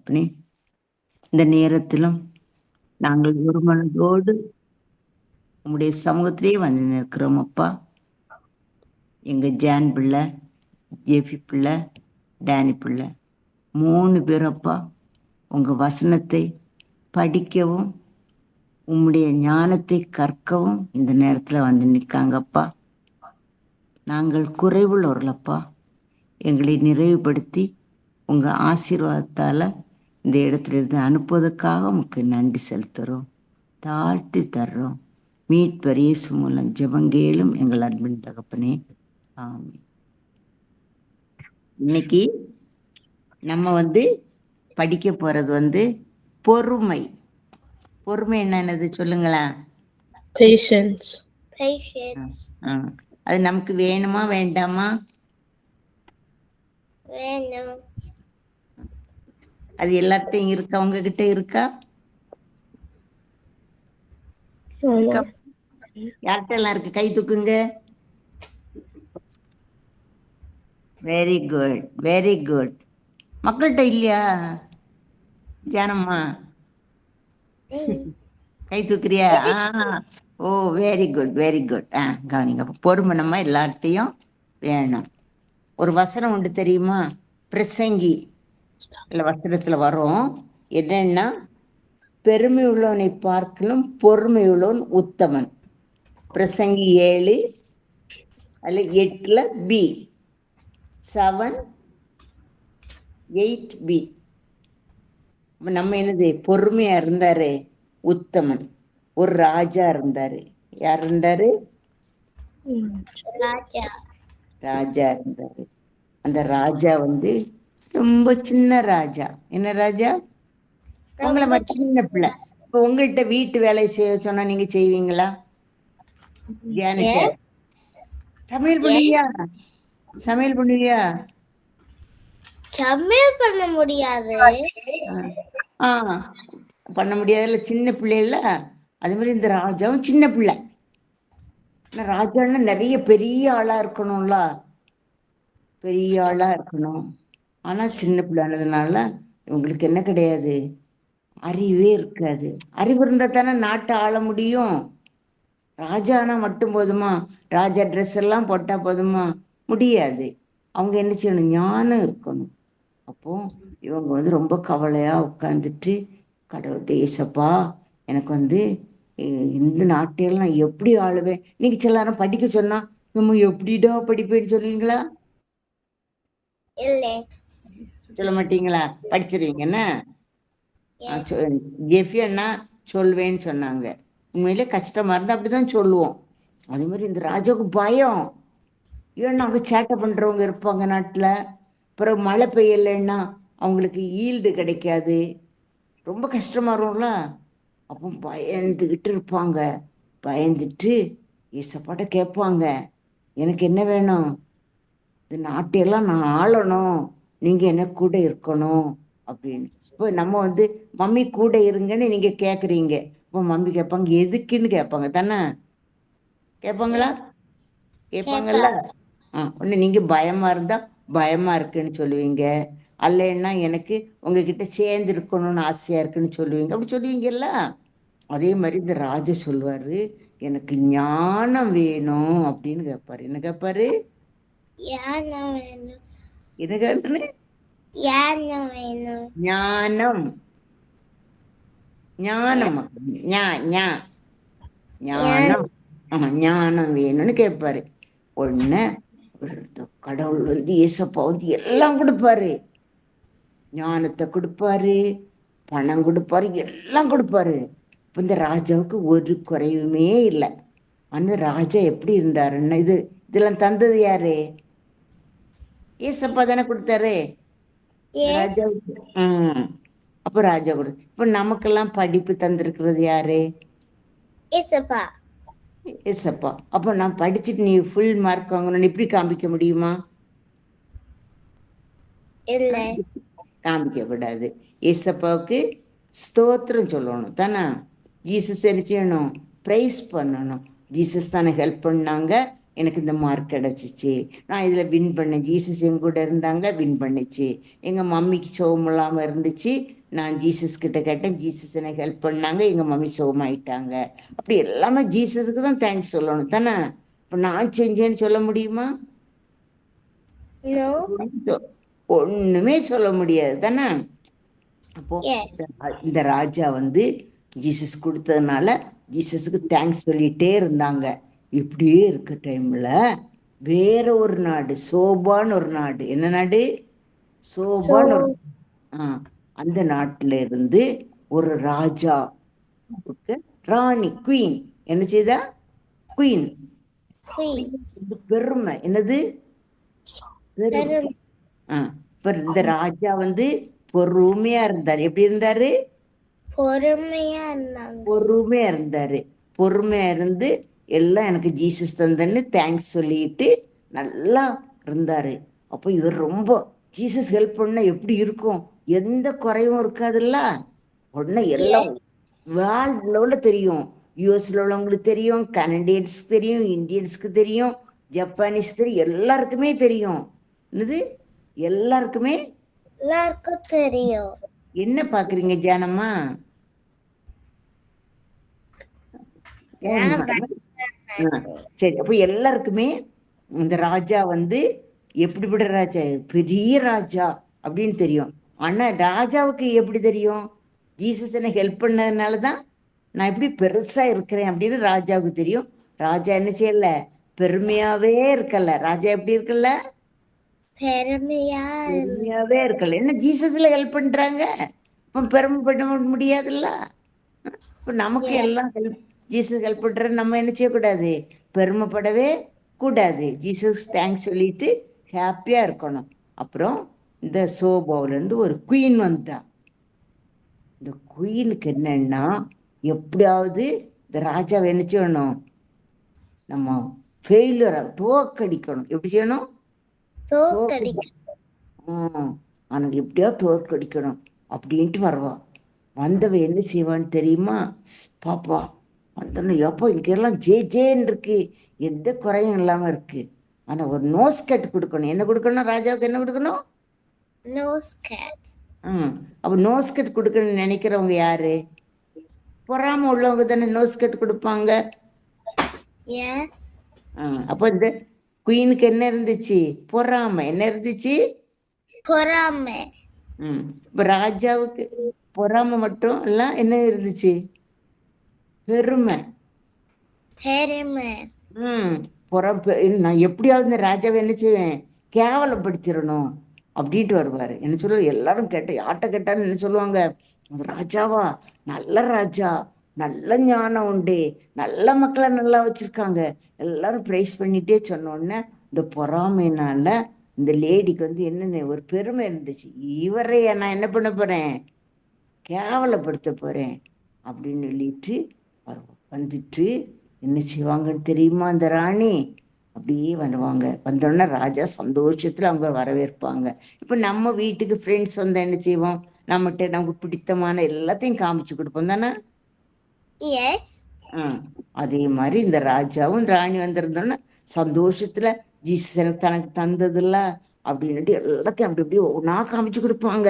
தகப்பனே. இந்த நேரத்திலும் நாங்கள் ஒரு மனதோடு உம்முடைய சமூகத்திலே வந்து நிற்கிறோம் அப்பா. எங்க ஜான் பிள்ளை, ஜேபி பிள்ளை, டேனி பிள்ளை 3 பேரும் அப்பா உங்க வசனத்தை படிக்கவும் உம்முடைய ஞானத்தை கற்கவும் இந்த நேரத்தில் வந்து நிற்காங்கப்பா. நாங்கள் குறைவுள்ளவர்களப்பா. எங்களை நிறைவுபடுத்தி உங்க ஆசீர்வாதத்தால் இந்த இடத்துல இருந்து அனுப்புவதற்காக உமக்கு நன்றி செலுத்துகிறோம், தாழ்த்தி தர்றோம். மீட்பர் இயேசு மூலம் ஜெபங்கேளும் எங்கள் அன்பின் தகப்பனே, ஆமென். இன்னைக்கு நம்ம படிக்க போறது பொறுமை. பொறுமை என்னன்னு சொல்லுங்களேன். Patience. அது நமக்கு வேணுமா வேண்டாமா? வேணும். அது எல்லாத்தையும் இருக்கா? உங்ககிட்ட இருக்கா? யார்கிட்ட எல்லாம் இருக்கு? கை தூக்குங்க. Very good, very good. மக்கள்கிட்ட இல்லையா ஜானம்மா? கை தூக்குறியா? ஓ, வெரி குட், வெரி குட். கவனிங்க. பொறுமை நம்ம எல்லார்ட்டையும் வேணும். ஒரு வசனம் உண்டு தெரியுமா? பிரசங்கி வசனத்துல வரும். என்னன்னா, பெருமை உள்ளவனை பார்க்கலும் பொறுமை உள்ளவன் உத்தமன். பிரசங்கி 7 அல்ல 8 B 7 8 B. நம்ம என்னது? பொறுமையா இருந்தாரு உத்தமன். ஒரு ராஜா இருந்தாரு. யார் இருந்தாரு? ராஜா இருந்தாரு. அந்த ராஜா ரொம்ப சின்ன ராஜா. என்ன ராஜா? உங்களை மாதிரி சின்ன பிள்ளை. இப்ப உங்கள்கிட்ட வீட்டு வேலை செய்ய சொன்னா நீங்க செய்வீங்களா? சமையல் பண்ணுவியா? சமையல் பண்ணுவியா? சமையல் பண்ண முடியாது. பண்ண முடியாதுல்ல, சின்ன பிள்ளைல. அது மாதிரி இந்த ராஜாவும் சின்ன பிள்ளை. ராஜான்னா நிறைய பெரிய ஆளா இருக்கணும்ல, பெரிய ஆளா இருக்கணும். ஆனா சின்ன பிள்ளைனால இவங்களுக்கு என்ன கிடையாது? அறிவே இருக்காது. அறிவு இருந்தா தானே நாட்டை ஆள முடியும். ராஜானா மட்டும் போதுமா? ராஜா ட்ரெஸ் எல்லாம் போட்டா போதுமா? முடியாது. அவங்க என்ன செய்யணும்? ஞானம் இருக்கணும். அப்போ இவங்க ரொம்ப கவலையா உட்காந்துட்டு, கடவுள்கிட்ட, ஏசப்பா எனக்கு இந்த நாட்டையெல்லாம் நான் எப்படி ஆளுவேன்? நீங்க சில நேரம் படிக்க சொன்னா நம்ம எப்படிடா படிப்பேன்னு சொல்லுவீங்களா? சொல்ல மாட்டீங்களா? படிச்சிருவீங்க என்ன? ஜெஃபியன்னா சொல்வேன்னு சொன்னாங்க. உண்மையிலே கஷ்டமா இருந்தா அப்படிதான் சொல்லுவோம். அதே மாதிரி இந்த ராஜாவுக்கு பயம். ஏன்னா அங்க சேட்டை பண்றவங்க இருப்பாங்க நாட்டுல. பிறகு மழை பெய்யலைன்னா அவங்களுக்கு ஈல்டு கிடைக்காது, ரொம்ப கஷ்டமா இருக்கும்ல. அப்போ பயந்துகிட்டு இருப்பாங்க. பயந்துட்டு ஏசப்பாட்ட கேட்பாங்க, எனக்கு என்ன வேணும்? இந்த நாட்டையெல்லாம் நான் ஆளணும், நீங்க என்ன கூட இருக்கணும் அப்படின்னு. இப்போ நம்ம மம்மி கூட இருங்கன்னு நீங்க கேக்குறீங்க. இப்போ மம்மி கேட்பாங்க, எதுக்குன்னு கேட்பாங்க தானே? கேட்பாங்களா? கேட்பாங்கல்ல. ஒன்று நீங்க பயமா இருந்தா பயமா இருக்குன்னு சொல்லுவீங்க. அல்லன்னா எனக்கு உங்ககிட்ட சேர்ந்து இருக்கணும்னு ஆசையா இருக்குன்னு சொல்லுவீங்க. அப்படி சொல்லுவீங்கல்ல. அதே மாதிரி இந்த ராஜா சொல்லுவாரு, எனக்கு ஞானம் வேணும் அப்படின்னு கேட்பாரு. என்ன கேட்பாரு? என்ன கேட்டு? ஞானம். ஞானம் ஞானம் ஞானம் வேணும்னு கேட்பாரு. ஒண்ணு கடவுள் ஏசப்பா எல்லாம் கொடுப்பாரு. ஞானத்தை கொடுப்பாரு, பணம் கொடுப்பாரு, எல்லாம் கொடுப்பாரு. இப்போ இந்த ராஜாவுக்கு ஒரு குறைவுமே இல்லை. அந்த ராஜா எப்படி இருந்தாருன்னா, இதெல்லாம் தந்தது யாரு? ஏசப்பா தானே கொடுத்தாரு ராஜாவுக்கு. அப்ப ராஜா கொடுத்து. இப்ப நமக்கெல்லாம் படிப்பு தந்திருக்கிறது யாரு? ஏசப்பா. அப்ப நான் படிச்சுட்டு நீ ஃபுல் மார்க் வாங்கணும்னு இப்படி காமிக்க முடியுமா? காமிக்க கூடாது. ஏசப்பாவுக்கு ஸ்தோத்திரம் சொல்லணும் தானே? ஜீசஸ் என்ன செய்யணும்? பிரைஸ் பண்ணணும். ஜீசஸ் தானே ஹெல்ப் பண்ணாங்க, எனக்கு இந்த மார்க் கிடச்சிச்சு, நான் இதில் வின் பண்ணேன், ஜீசஸ் என் கூட இருந்தாங்க, வின் பண்ணிச்சு, எங்கள் மம்மிக்கு சுகம் இல்லாமல் இருந்துச்சு, நான் ஜீசஸ் கிட்ட கேட்டேன், ஜீசஸ் எனக்கு ஹெல்ப் பண்ணாங்க, எங்கள் மம்மி சுகமாயிட்டாங்க. அப்படி எல்லாமே ஜீசஸுக்கு தான் தேங்க்ஸ் சொல்லணும் தானே. இப்போ நான் செஞ்சேன்னு சொல்ல முடியுமா? No. ஒண்ணுமே சொல்ல முடியாது தானே. அப்போ Yes. இந்த ராஜா வந்து ஜீசஸ் கொடுத்ததுனால ஜீசஸுக்கு தேங்க்ஸ் சொல்லிட்டே இருந்தாங்க. இப்படியே இருக்க டைம்ல வேற ஒரு நாடு, சோபான்னு ஒரு நாடு. என்ன நாடு? சோபான்னு ஒரு அந்த நாட்டில இருந்து ஒரு ராஜா ராணி, குயின் என்ன செய்தா? Queen Queen. பெருமை. என்னது? பெருமை. இப்ப இந்த ராஜா வந்து பொறுமையா இருந்தாரு. எப்படி இருந்தாரு? பொறுமையா இருந்தாங்க. பொறுமையா இருந்தாரு. பொறுமையா இருந்து எல்லாம் எனக்கு ஜீசஸ் தந்தன்னு தேங்க்ஸ் சொல்லிட்டு நல்லா இருந்தாரு. அப்போ இவர் ரொம்ப ஜீசஸ் ஹெல்ப் பண்ண எப்படி இருக்கும்? எந்த குறையும் இருக்காதுல்ல. உடனே எல்லாம் வேர்ல்ட் லெவலில் தெரியும். யூஎஸ்ல உள்ளவங்களுக்கு தெரியும், கனடியன்ஸ்க்கு தெரியும், இந்தியன்ஸ்க்கு தெரியும், ஜப்பானீஸ் தெரியும், எல்லாருக்குமே தெரியும். என்னது? எல்லாருக்குமே. எல்லாருக்கும் தெரியும். என்ன பாக்குறீங்க ஜானம்மா? சரி, அப்போ எல்லாருக்குமே இந்த ராஜா வந்து எப்படிப்பட்ட ராஜா? பெரிய ராஜா அப்படின்னு தெரியும். ஆனா ராஜாவுக்கு எப்படி தெரியும்? ஜீசஸ் என்ன ஹெல்ப் பண்ணதுனால தான் நான் எப்படி பெருசா இருக்கிறேன் அப்படின்னு ராஜாவுக்கு தெரியும். ராஜா என்ன செய்யல? பெருமையாவே இருக்கல. ராஜா எப்படி இருக்கல? பெருமையாவே இருக்கல. என்ன ஜீசஸ்ல ஹெல்ப் பண்றாங்க, இப்ப பெருமை பண்ண முடியாதுல்ல. இப்ப நமக்கு எல்லாம் ஹெல்ப், ஜீசஸ் ஹெல்ப் பண்ற, நம்ம என்ன செய்யக்கூடாது? பெருமைப்படவே கூடாது. ஜீசஸ் தேங்க்ஸ் சொல்லிட்டு ஹாப்பியா இருக்கணும். அப்புறம் இந்த சோபாவில இருந்து ஒரு குயின் வந்தா. இந்த குயினுக்கு என்னன்னா, எப்படியாவது இந்த ராஜாவை என்ன செய்யணும்? நம்ம ஃபெயிலியரை தோற்கடிக்கணும். எப்படி செய்யணும்? ஆனது எப்படியாவது தோற்கடிக்கணும் அப்படின்ட்டு வருவா. வந்தவ என்ன செய்வான்னு தெரியுமா? பாப்பா வந்தோன்னு, எப்போ இங்கெல்லாம் ஜேன்னு இருக்கு, எந்த குறையும் இல்லாம இருக்கு, ஆனா ஒரு நோஸ் கட் கொடுக்கணும். என்ன கொடுக்கணும்? ராஜாவுக்கு என்ன கொடுக்கணும்? Nose cut. அப்ப நோஸ் கட் கொடுக்கணும்னு நினைக்கிறவங்க யாரு? பொறாம உள்ளவங்க தானே நோஸ் கட் கொடுப்பாங்க. அப்போ இந்த குயினுக்கு என்ன இருந்துச்சு? பொறாமை. என்ன இருந்துச்சு? பொறாமை. இப்ப ராஜாவுக்கு பொறாமை மட்டும் எல்லாம் என்ன இருந்துச்சு? பெருமை. நான் எப்படியாவது இந்த ராஜாவை என்ன செய்வேன்? கேவலப்படுத்திடணும் அப்படின்ட்டு வருவாரு. என்ன சொல்லுவாரு? எல்லாரும் கேட்ட யார்கிட்ட கேட்டான்னு என்ன சொல்லுவாங்க? ராஜாவா? நல்ல ராஜா, நல்ல ஞானம் உண்டு, நல்ல மக்களை நல்லா வச்சிருக்காங்க, எல்லாரும் பிரைஸ் பண்ணிட்டே சொன்னோன்னே இந்த பொறாமைனால இந்த லேடிக்கு வந்து என்னென்ன ஒரு பெருமை இருந்துச்சு. இவரைய நான் என்ன பண்ண போறேன்? கேவலப்படுத்த போறேன் அப்படின்னு சொல்லிட்டு வந்துட்டு என்ன செய்வாங்கன்னு தெரியுமா? அந்த ராணி அப்படியே வருவாங்க. வந்தோடனே ராஜா சந்தோஷத்துல அவங்க வரவேற்பாங்க. இப்போ நம்ம வீட்டுக்கு ஃப்ரெண்ட்ஸ் வந்தா என்ன செய்வோம்? நம்மகிட்ட நமக்கு பிடித்தமான எல்லாத்தையும் காமிச்சு கொடுப்போம் தானே. அதே மாதிரி இந்த ராஜாவும் ராணி வந்திருந்தோன்னா சந்தோஷத்துல ஜீசஸ் எனக்கு தனக்கு தந்ததில்ல அப்படின்னுட்டு எல்லாத்தையும் அப்படி அப்படியே ஒன்னா காமிச்சு கொடுப்பாங்க.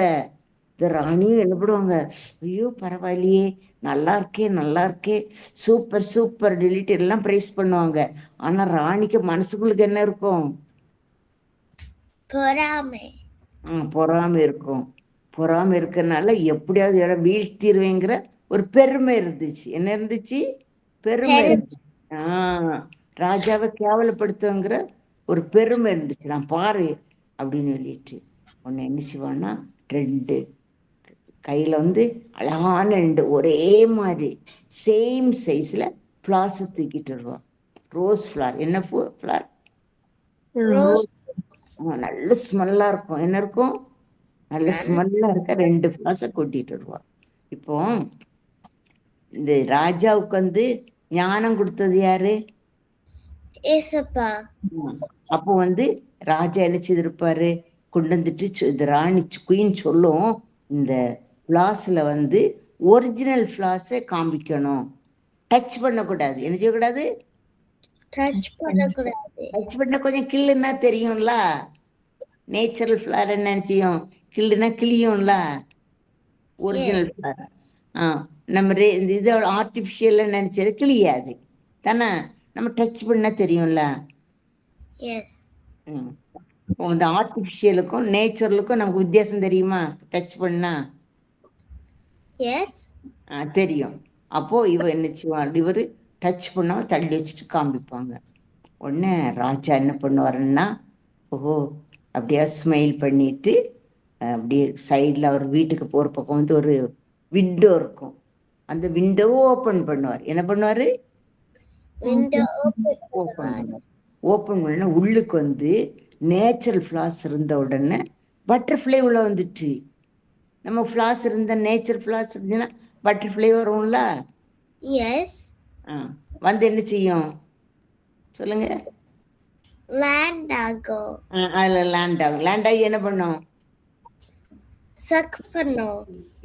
இந்த ராணியும் என்ன பண்ணுவாங்க? ஐயோ பரவாயில்லையே, நல்லா இருக்கே, நல்லா இருக்கே, சூப்பர் சூப்பர் டெலிட் எல்லாம் பிரைஸ் பண்ணுவாங்க. ஆனா ராணிக்கு மனசுக்குள்ளுக்கு என்ன இருக்கும்? பொறாமை. பொறாமை இருக்கும். பொறாமை இருக்கிறதுனால எப்படியாவது இடம் வீழ்த்திடுவேங்கிற ஒரு பெருமை இருந்துச்சு. என்ன இருந்துச்சு? பெருமை இருந்துச்சு. ராஜாவை கேவலப்படுத்துங்கிற ஒரு பெருமை இருந்துச்சு. நான் பாரு அப்படின்னு சொல்லிட்டு ஒன்னு என்ன செய்வான்னா, 2 கையில வந்து அழகான 2 ஒரே மாதிரி சேம் சைஸ்ல ஃப்ளார்ஸ் தூக்கிட்டு வருவான். Rose flower. என்ன ஃப்ளார்? நல்ல ஸ்மெல்லா இருக்கும். என்ன இருக்கும்? நல்ல ஸ்மெல்லா இருக்க 2 ஃப்ளார்ஸை கூட்டிட்டு வருவான். இப்போ இந்த ராஜாவுக்கு வந்து ஞானம் கொடுத்தது யாரு? அப்போ வந்து ராஜா என்ன செய்திருப்பாரு? கொண்டு வந்துட்டு இந்த ராணி குயின் சொல்லும், இந்த ஃப்ளாஸ்ல வந்து ஒரிஜினல் ஃப்ளாஸை காமிக்கணும், டச் பண்ணக்கூடாது. என்ன செய்யக்கூடாது? டச் பண்ணக்கூடாது. டச் பண்ண கொஞ்சம் கிள்ளுன்னா தெரியும்ல. நேச்சுரல் ஃப்ளவர் என்ன செய்யும்? கிள்ளுனா கிளியும்ல. Original flower. நம்ம இந்த இது ஆர்டிஃபிஷியல்ல நினைச்சது கிளியாது தானே. நம்ம டச் பண்ண தெரியும்ல. எஸ். இந்த ஆர்டிஃபிஷியலுக்கும் நேச்சுரலுக்கும் நமக்கு வித்தியாசம் தெரியுமா? டச் பண்ணா எஸ். தெரியும். அப்போ இவ என்ன செய்வான்? இவர் டச் பண்ணாம தள்ளி வச்சுட்டு காமிப்பாங்க. உடனே ராஜா என்ன பண்ணுவாருன்னா, ஓஹோ அப்படியே ஸ்மைல் பண்ணிட்டு அப்படியே சைடில் அவர் வீட்டுக்கு போகிற பக்கம் வந்து ஒரு விண்டோ இருக்கும். அந்த விண்டோவை ஓப்பன் பண்ணுவார். என்ன பண்ணுவார்? விண்டோ ஓப்பன் பண்ணுவார். ஓப்பன் பண்ண உள்ளுக்கு வந்து நேச்சுரல் ஃப்ளார்ஸ் இருந்த உடனே பட்டர்ஃப்ளை உள்ள வந்துட்டு. நம்ம ஃப்ளார்ஸ் இருந்த நேச்சுரல் ஃப்ளார்ஸ் இருந்துச்சுன்னா பட்டர்ஃப்ளை வரும்ல. எஸ். வந்து என்ன செய்யும் சொல்லுங்க? லேண்ட் ஆகும். அதில் லேண்ட் ஆகும். லேண்ட் ஆகி என்ன பண்ணும்? சக் பண்ணும்.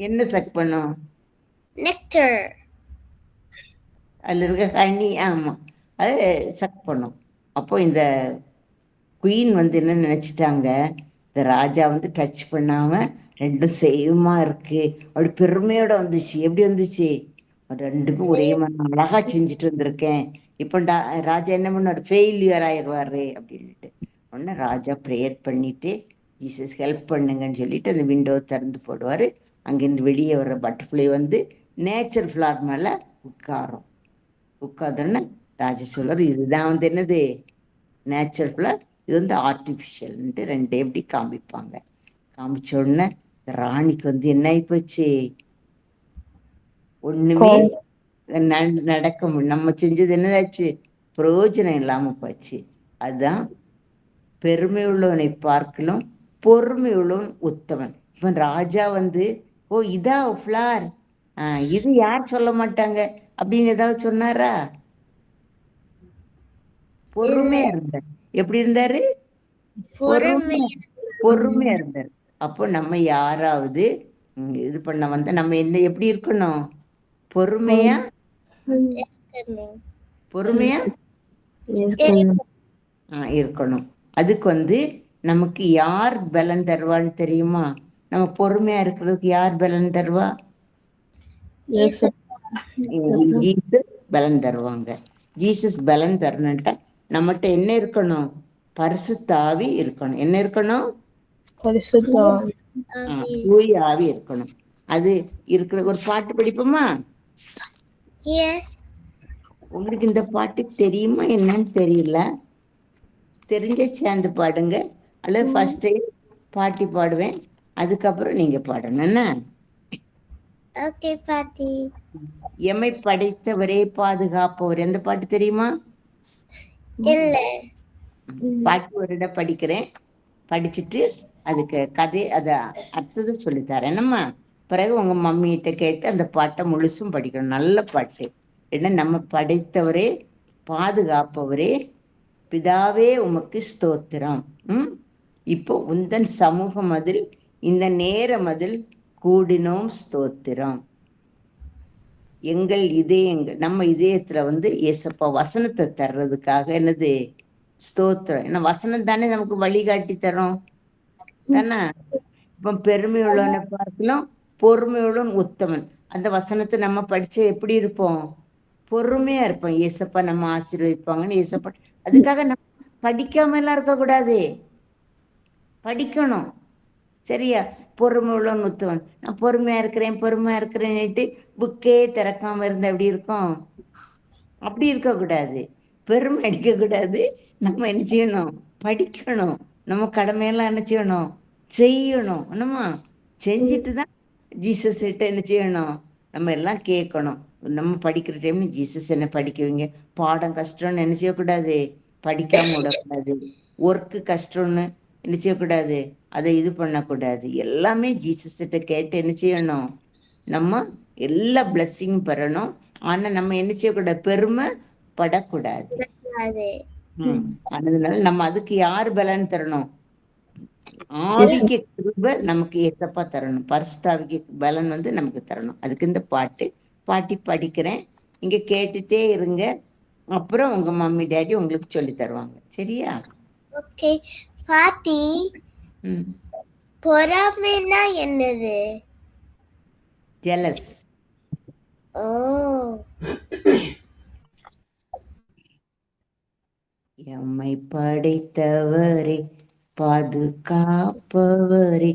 என்ன சக் பண்ணும்? நெக்டர். அதில் இருக்க ஹனி. ஆமாம், அது சக் பண்ணும். அப்போ இந்த குயின் வந்து என்ன நினச்சிட்டாங்க, இந்த ராஜா வந்து டச் பண்ணாமல் ரெண்டும் சேமாக இருக்கு அப்படி பெருமையோட வந்துச்சு. எப்படி வந்துச்சு? ரெண்டுமே ஒரே மாதிரி அழகாக செஞ்சுட்டு வந்திருக்கேன். இப்போ ராஜா என்ன பண்ணார்? ஃபெயிலியர் ஆயிடுவார் அப்படின்ட்டு. உடனே ராஜா ப்ரேயர் பண்ணிட்டு ஜீசஸ் ஹெல்ப் பண்ணுங்கன்னு சொல்லிட்டு அந்த விண்டோவை திறந்து போடுவார். அங்கேருந்து வெளியே வர்ற பட்டர்ஃப்ளை வந்து நேச்சர் ஃப்ளார் மேலே உட்காரும். உட்கார்ந்தோன்னே ராஜா சொல்றாரு, இதுதான் வந்து என்னது நேச்சுரல் ஃப்ளார், இது வந்து ஆர்டிஃபிஷியல்ன்ட்டு ரெண்டு எப்படி காமிப்பாங்க. காமிச்ச உடனே ராணிக்கு வந்து என்ன ஆயிப்போச்சு? ஒண்ணுமே நடக்க நம்ம செஞ்சது என்னதாச்சு? பிரயோஜனம் இல்லாம போச்சு. அதுதான் பெருமை உள்ளவனை பார்க்கலும் பொறுமை உள்ளவன் உத்தமன். இப்ப ராஜா வந்து ஓ இதா ஃப்ளார், இது யார் சொல்ல மாட்டாங்க அப்படின்னு ஏதாவது சொன்னாரா? பொறுமையா இருந்தார். எப்படி இருந்தாரு? பொறுமையா இருந்தார். அப்போ நம்ம யாராவது இது பண்ண வந்தா நம்ம என்ன எப்படி இருக்கணும்? பொறுமையா இருக்கணும். அதுக்கு வந்து நமக்கு யார் பலன் தருவான்னு தெரியுமா? நம்ம பொறுமையா இருக்கிறதுக்கு யார் பலன் தருவா? ஜீசஸ் பலன் தருவாங்க. ஜீசஸ் பலன் தரணுன்ட்டா நம்மகிட்ட என்ன இருக்கணும்? பரிசுத்த ஆவி இருக்கணும். என்ன இருக்கணும்? தூய ஆவி இருக்கணும். அது இருக்கிற ஒரு பாட்டு படிப்போமா? உங்களுக்கு இந்த பாட்டு தெரியுமா என்னன்னு தெரியல. தெரிஞ்ச சேர்ந்து பாடுங்க, அல்லது ஃபர்ஸ்ட் டைம் பாட்டி பாடுவேன், அதுக்கப்புறம் நீங்க பாடணும். என்ன? ஓகே பாட்டி. எம்மை படைத்தவரே பாதுகாப்பவர். எந்த பாட்டு தெரியுமா? இல்ல. பாட்டு ஒரு இடம் படிக்கிறேன், படிச்சுட்டு அதுக்கு கதை அதை அர்த்தத்தை சொல்லித்தரேன். என்னம்மா? பிறகு உங்க மம்மிகிட்ட கேட்டு அந்த பாட்டை முழுசும் படிக்கணும். நல்ல பாட்டு. ஏன்னா நம்ம படைத்தவரே பாதுகாப்பவரே பிதாவே உமக்கு ஸ்தோத்திரம். இப்போ உந்தன் சமூகம் அதில் இந்த நேரம் அதில் கூடினோம் ஸ்தோத்திரம். எங்கள் இதயங்கள் நம்ம இதயத்துல வந்து ஏசப்பா வசனத்தை தர்றதுக்காக என்னது ஸ்தோத்திரம். ஏன்னா வசனம் தானே நமக்கு வழிகாட்டி தரோம் தானே. இப்போ பெருமை உள்ளவனை பார்க்கலாம் பொறுமை உள்ளவன் உத்தமன். அந்த வசனத்தை நம்ம படிச்சு எப்படி இருப்போம்? பொறுமையா இருப்போம். ஏசப்பா நம்ம ஆசீர்வதிப்பாங்கன்னு ஏசப்பா. அதுக்காக நம்ம படிக்காம எல்லாம் இருக்கக்கூடாது, படிக்கணும். சரியா? பொறுமை உள்ளவன் உத்தவன். நான் பொறுமையா இருக்கிறேன்னுட்டு புக்கே திறக்காம இருந்தா எப்படி இருக்கும்? அப்படி இருக்கக்கூடாது. பெருமை அடிக்கக்கூடாது. நம்ம என்ன செய்யணும்? படிக்கணும். நம்ம கடமையெல்லாம் என்ன செய்யணும்? செய்யணும். என்னம்மா? செஞ்சுட்டு தான் ஜீசஸ் கிட்ட என்ன செய்யணும்? நம்ம எல்லாம் கேட்கணும். நம்ம படிக்கிற டைம்ல ஜீசஸ் என்ன படிக்க வைங்க, பாடம் கஷ்டம்னு என்ன செய்யக்கூடாது, படிக்காம விடக்கூடாது. ஒர்க்கு கஷ்டம்னு என்ன செய்யக்கூடாது, அதை இது பண்ணக்கூடாது. எல்லாமே ஜீசஸ் கிட்ட கேட்டு என்ன செய்யணும்? நம்ம எல்லா பிளஸ்ஸிங் பெறணும். ஆனா நம்ம என்ன செய்யக்கூடாது? பெருமை படக்கூடாது. அதனால நம்ம அதுக்கு யார் பலன் தரணும்? ஆவிக்கு கிருபை நமக்கு ஏசப்பா தரணும். பரிசுத்தாவிக்கு பலன் வந்து நமக்கு தரணும். அதுக்கு இந்த பாட்டு பாட்டி படிக்கிறேன், இங்க கேட்டுட்டே இருங்க. அப்புறம் உங்க மம்மி டேடி உங்களுக்கு சொல்லி தருவாங்க. சரியா? ஓகே பாட்டி, ம். பொறாமைன்னா என்னது? ஜெலஸ். ஓ, எம்மை படைத்தவரே, பாதுகாப்பவரே,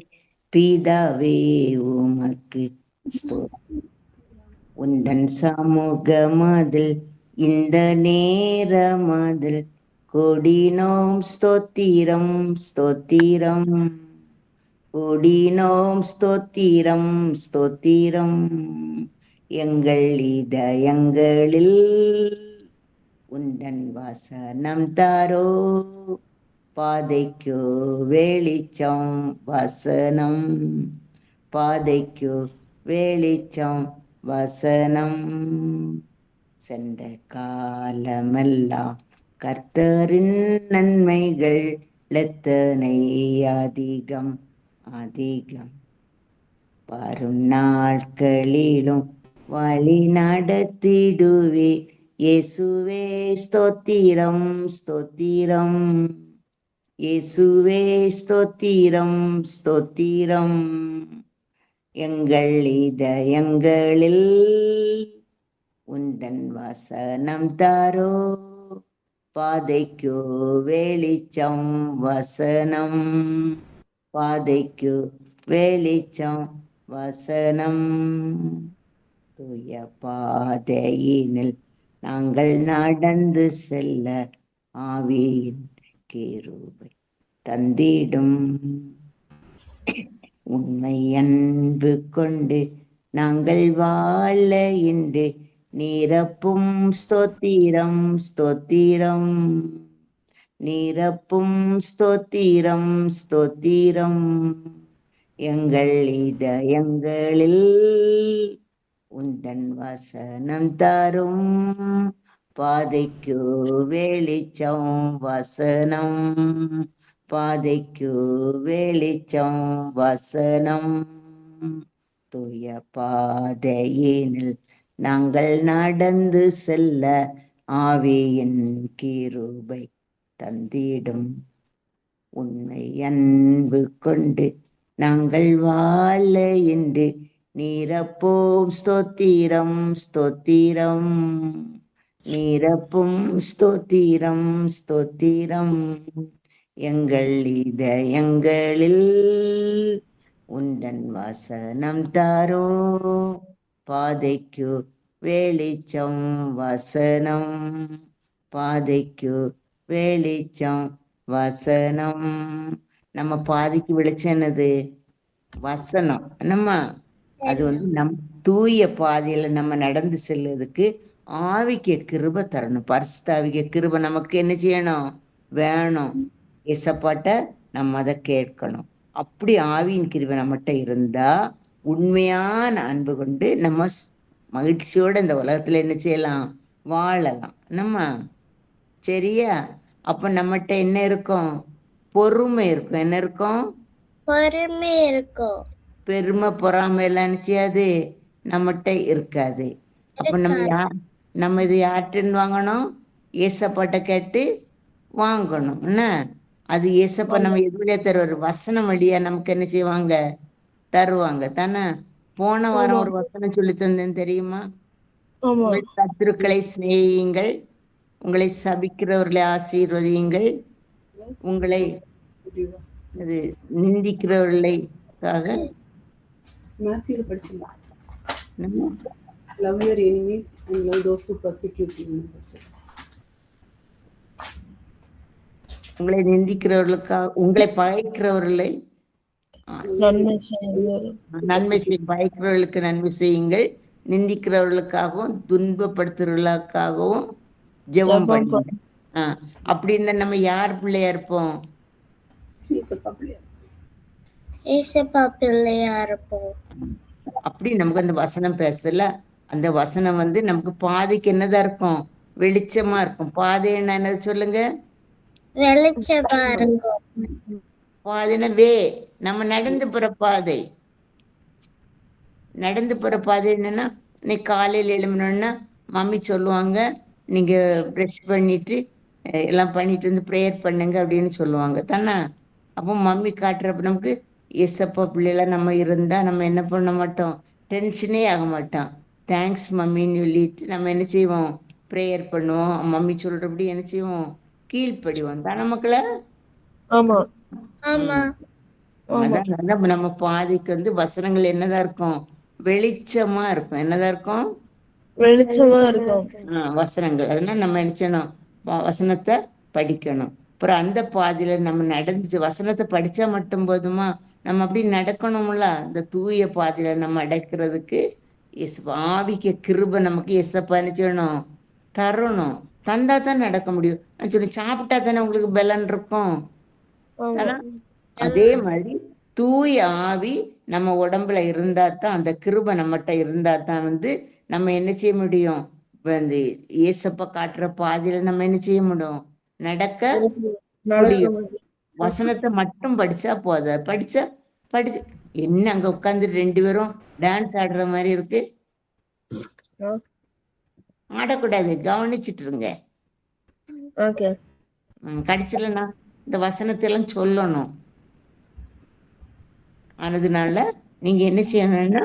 பிதாவே உமக்கு ஸ்தோத்திரம். உந்தன் சமூகமதில் இந்த நேரமதில் கொடினோம் ஸ்தோத்திரம் ஸ்தோத்திரம். கொடினோம் ஸ்தோத்திரம் ஸ்தோத்திரம். எங்கள் இதயங்களில் உந்தன் வசனம் தாரோ, பாதைக்கு வெளிச்சம் வசனம், பாதைக்கு வெளிச்சம் வசனம். சென்ற காலமெல்லாம் கர்த்தரின் நன்மைகள் எத்தனை அதிகம் அதிகம். வரும் நாட்களிலும் வழி நடத்திடுவே, இயேசுவே ஸ்தோத்திரம் ஸ்தோத்திரம். இயேசுவே ஸ்தோத்திரம் ஸ்தோத்திரம். எங்கள் இதயங்களில் உந்தன் வசனம் தாரோ, பாதைக்கு வெளிச்சம் வசனம், பாதைக்கு வெளிச்சம் வசனம். தூய பாதையினில் நாங்கள் நடந்து செல்ல ஆவியின் கிருபை தந்திடும். உண்மை அன்பு கொண்டு நாங்கள் வாழ இன்று நிரப்பும் ஸ்தோத்திரம் ஸ்தோத்திரம். நிரப்பும் ஸ்தோத்திரம் ஸ்தோத்திரம். எங்கள் இதயங்களில் உந்தன் வசனம் தாரும், பாதைக்கு வெளிச்சம் வசனம், பாதைக்கு வெளிச்சம் வசனம். தூய பாதையினில் நாங்கள் நடந்து செல்ல ஆவியின் கிருபை தந்திடும். உண்மை அன்பு கொண்டு நாங்கள் வாழ இன்று நிரப்போம் ஸ்தோத்திரம் ஸ்தோத்திரம். நிரப்பும் ஸ்தோத்திரம் ஸ்தோத்திரம். எங்கள் இதயங்களில் உந்தன் வசனம் தாரோ, பாதைக்கு வெளிச்சம் வசனம், பாதைக்கு வெளிச்சம் வசனம். நம்ம பாதைக்கு வெளிச்சம் என்னது? வசனம். என்னம்மா? அது வந்து நம் தூய பாதையில நம்ம நடந்து செல்லுறதுக்கு ஆவிக்கு கிருபை தரணும். பரிசுத்தாவிக்கு கிருபை நமக்கு என்ன செய்யணும்? வேணும். இயேசப்பாட்ட நம்ம அதை கேட்கணும். அப்படி ஆவியின் கிருபை நம்மகிட்ட இருந்தா உண்மையான அன்பு கொண்டு நம்ம மகிழ்ச்சியோட இந்த உலகத்துல என்ன செய்யலாம்? வாழலாம். நம்ம சரியா? அப்ப நம்மகிட்ட என்ன இருக்கும்? பொறுமை இருக்கும். என்ன இருக்கும்? பொறுமை இருக்கும். பெருமை பொறாமை எல்லாம் நினைச்சியாது நம்மகிட்ட இருக்காது. அப்ப நம்ம இது யார்கிட்டன்னு வாங்கணும்? ஏசப்பாட்ட கேட்டு வாங்கணும். என்ன அது? ஏசப்பா நம்ம எதுவழியா தருவார்? வசனம் வழியா நமக்கு என்ன செய்வாங்க? தருவாங்க தானே. போன வாரம் ஒரு வசனம் சொல்லி தந்தேன் தெரியுமா? உங்கள் சத்துருக்களை சிநேகியுங்கள், உங்களை சபிக்கிறவர்களை ஆசீர்வதியுங்கள், உங்களை அது நிந்திக்கிறவர்களுக்காக love your enemies and love those who persecute you. உங்களை நிந்திக்கிறவர்களுக்காக, உங்களை பகைக்கிறவர்களை நன்மை பகைக்கிறவர்களுக்கு நன்மை செய்யுங்கள், நிந்திக்கிறவர்களுக்காகவும் துன்பப்படுத்துறவர்களுக்காகவும் ஜெபம் பண்ணுங்க. அப்படின்னு நம்ம யார் பிள்ளையா இருப்போம்? ஏசப்பா பிள்ளையா இருப்போம். அப்படி நமக்கு அந்த வசனம் பேசல. அந்த வசனம் வந்து நமக்கு பாதைக்கு என்னதான் இருக்கும்? வெளிச்சமா இருக்கும். பாதை என்னது சொல்லுங்க? வெளிச்சமா இருக்கும். பாதைன்னா வே, நம்ம நடந்து போற பாதை. நடந்து போற பாதை என்னன்னா, இன்னைக்கு காலையில் எழுமணும்னா மம்மி சொல்லுவாங்க, நீங்கள் ப்ரஷ் பண்ணிட்டு எல்லாம் பண்ணிட்டு வந்து ப்ரேயர் பண்ணுங்க அப்படின்னு சொல்லுவாங்க தானே. அப்போ மம்மி காட்டுறப்ப நமக்கு எஸ்அப்பா பிள்ளைலாம் நம்ம இருந்தால் நம்ம என்ன பண்ண மாட்டோம், டென்ஷனே ஆக மாட்டோம். தேங்க்ஸ் மம்மின்னு சொல்லிட்டு நம்ம என்ன செய்வோம், ப்ரேயர் பண்ணுவோம். மம்மி சொல்கிறபடி என்ன செய்வோம், கீழ்ப்படிவோம் தானே மக்களே. ஆமா ஆமா ஆமா அதான் நல்லா நம்ம பாதிக்கு வந்து வசனங்கள் என்னதான் இருக்கும், வெளிச்சமா இருக்கும். என்னதான் இருக்கும், வெளிச்சமா இருக்கும். வசனங்கள். அதனால நம்ம என்ன செய்யணும், வசனத்தை படிக்கணும். அப்புறம் அந்த பாதியில நம்ம நடந்துச்சு வசனத்தை படிச்சா மட்டும் போதுமா, நம்ம அப்படி நடக்கணும்ல. இந்த தூய பாதியில நம்ம அடைக்கிறதுக்கு ஆவிக்க கிருபை நமக்கு எசப்பா என்ன செய்யணும், தரணும். தந்தா தான் நடக்க முடியும். நான் சொல்லி சாப்பிட்டா தானே உங்களுக்கு பலன் இருக்கும் ஆமா தானே. அதே மாதிரி தூய ஆவி நம்ம உடம்புல இருந்தா தான், அந்த கிருபை நம்மகிட்ட இருந்தா தான் வந்து நம்ம என்ன செய்ய முடியும், இப்ப இந்த ஏசப்பா காட்டுற பாதையில நம்ம என்ன செய்ய முடியும், நடக்க நடக்க முடியும். முடியும். வசனத்தை மட்டும் படிச்சா போத, படிச்சு என்ன அங்க உட்காந்து 2 பேரும் டான்ஸ் ஆடுற மாதிரி இருக்கு. ஆடக்கூடாது, கவனிச்சுட்டு இருங்க. ஓகே கடைசியிலண்ணா இந்த வசனத்தை எல்லாம் சொல்லணும். ஆனதுனால நீங்க என்ன செய்யணும்னா,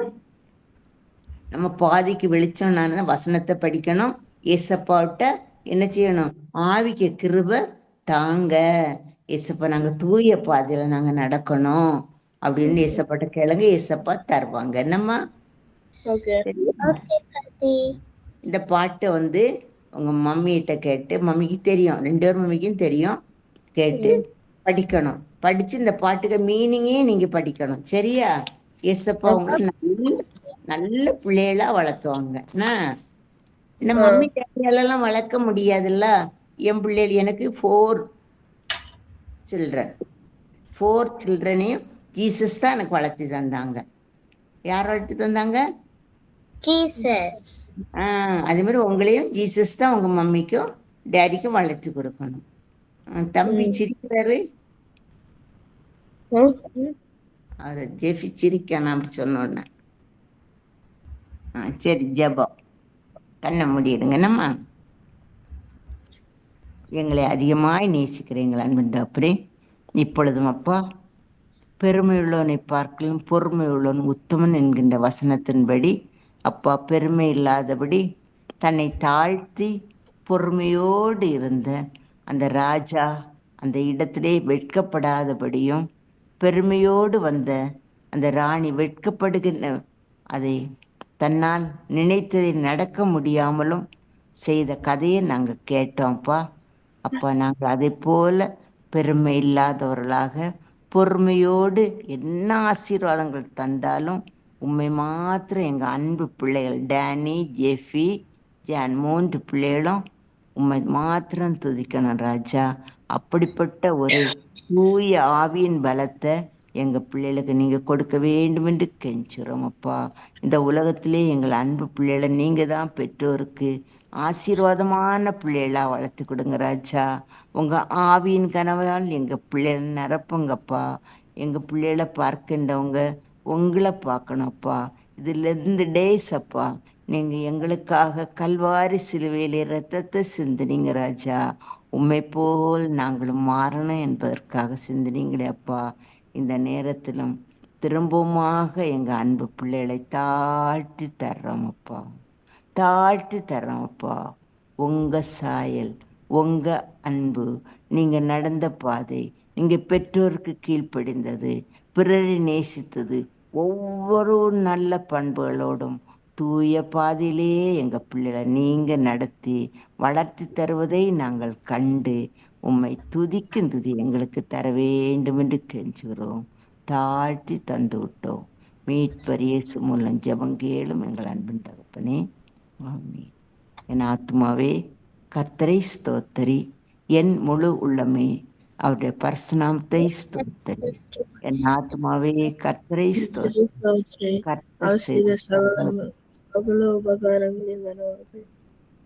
நம்ம பாதிக்கு வெளிச்சம் நான் வசனத்தை படிக்கணும். ஏசப்பாவிட்ட என்ன செய்யணும், ஆவிக்கு கிருபை தாங்க ஏசப்பா, நாங்க தூய பாதையில நாங்க நடக்கணும் அப்படின்னு ஏசப்பாட்ட கேளுங்க, ஏசப்பா தருவாங்க. என்னம்மா, ஓகே ஓகே பாட்டி. இந்த பாட்டை வந்து உங்க மம்மிகிட்ட கேட்டு, மம்மிக்கு தெரியும், 2 பேர் மம்மிக்கும் தெரியும், கேட்டு படிக்கணும். படிச்சு இந்த பாட்டுக்கு மீனிங்கையும் நீங்க படிக்கணும். சரியா? ஏசப்பா உங்களை நல்ல நல்ல பிள்ளைகளா வளர்த்துவாங்க. என்ன மம்மி டேடியாலெல்லாம் வளர்க்க முடியாதுல்ல. என் பிள்ளைகள் எனக்கு 4 சில்ட்ரனையும் ஜீசஸ் தான் எனக்கு வளர்த்து தந்தாங்க. யார் வளர்த்து தந்தாங்க? ஜீசஸ். அதே மாதிரி உங்களையும் ஜீசஸ் தான் உங்க மம்மிக்கும் டேடிக்கும் வளர்த்து கொடுக்கணும். தம்பி சிரிக்கிறாரு, அவர் ஜெஃபி சிரிக்கணும் அப்படி சொன்னோன்னே. சரி, ஜெபம். கண்ணை மூடிடுங்க. நம்ம எங்களை அதிகமாய் நேசிக்கிறீங்களா அன்பின் தகப்பனே, இப்பொழுதும் அப்பா, பெருமையுள்ளவனை பார்க்கலும் பொறுமை உள்ளவன் உத்தமன் என்கின்ற வசனத்தின்படி அப்பா, பெருமை இல்லாதபடி தன்னை தாழ்த்தி பொறுமையோடு இருந்த அந்த ராஜா அந்த இடத்திலே வெட்கப்படாதபடியும், பெருமையோடு வந்த அந்த ராணி வெட்கப்படுகின்ற அதை தன்னால் நினைத்ததை நடக்க முடியாமலும் செய்த கதையை நாங்கள் கேட்டோம்ப்பா. அப்பா, நாங்கள் அதை போல பெருமை இல்லாதவர்களாக பொறுமையோடு என்ன ஆசீர்வாதங்கள் தந்தாலும் உண்மை மாத்திரம் எங்கள் அன்பு பிள்ளைகள் டேனி, ஜெஃபி, ஜான் 3 பிள்ளைகளும் உண்மை மாத்திரம் துதிக்கணும் ராஜா. அப்படிப்பட்ட ஒரு தூய ஆவியின் பலத்தை எங்கள் பிள்ளைகளுக்கு நீங்கள் கொடுக்க வேண்டும் என்று கெஞ்சுறோம் அப்பா. இந்த உலகத்திலே எங்கள் அன்பு பிள்ளைகளை நீங்கள் தான் பெற்றோருக்கு ஆசீர்வாதமான பிள்ளைகளாக வளர்த்து கொடுங்க ராஜா. உங்கள் ஆவியின் கனவால் எங்கள் பிள்ளைகளை நிரப்புங்கப்பா. எங்கள் பிள்ளைகளை பார்க்கின்றவங்க உங்களை பார்க்கணும்ப்பா. இதிலிருந்து டேஸ் அப்பா, நீங்கள் எங்களுக்காக கல்வாரி சிலுவையில் இரத்தத்தை சிந்தினீங்க ராஜா. உம்மை போல் நாங்களும் மாறணும் என்பதற்காக சிந்தினீங்களே அப்பா. இந்த நேரத்திலும் திரும்பவுமாக எங்கள் அன்பு பிள்ளைகளை தாழ்த்தி தர்றோமப்பா, தாழ்த்தி தர்றோமப்பா. உங்கள் சாயல், உங்கள் அன்பு, நீங்கள் நடந்த பாதை, நீங்கள் பெற்றோருக்கு கீழ்ப்படிந்தது, பிறரை நேசித்தது, ஒவ்வொரு நல்ல பண்புகளோடும் தூய பாதையிலே எங்கள் பிள்ளைகளை நீங்கள் நடத்தி வளர்த்தி தருவதை நாங்கள் கண்டு உம்மை துதிக்கும் துதி எங்களுக்கு தர வேண்டும் என்று கெஞ்சுகிறோம். தாழ்த்தி தந்து விட்டோம். மீட்பர் இயேசு மூலம் ஜெபங்கேளும் எங்கள் அன்பின் தகப்பனே, ஆமென். என் ஆத்மாவே கர்த்தரை ஸ்தோத்தரி, என் முழு உள்ளமே அவருடைய பரிசுநாமத்தை ஸ்தோத்தரி. என் ஆத்மாவே கர்த்தரை ஸ்தோத்தரி, கர்த்தர் செய்த அவ்வளவு உபகாரங்கள்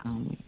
ஆமென்.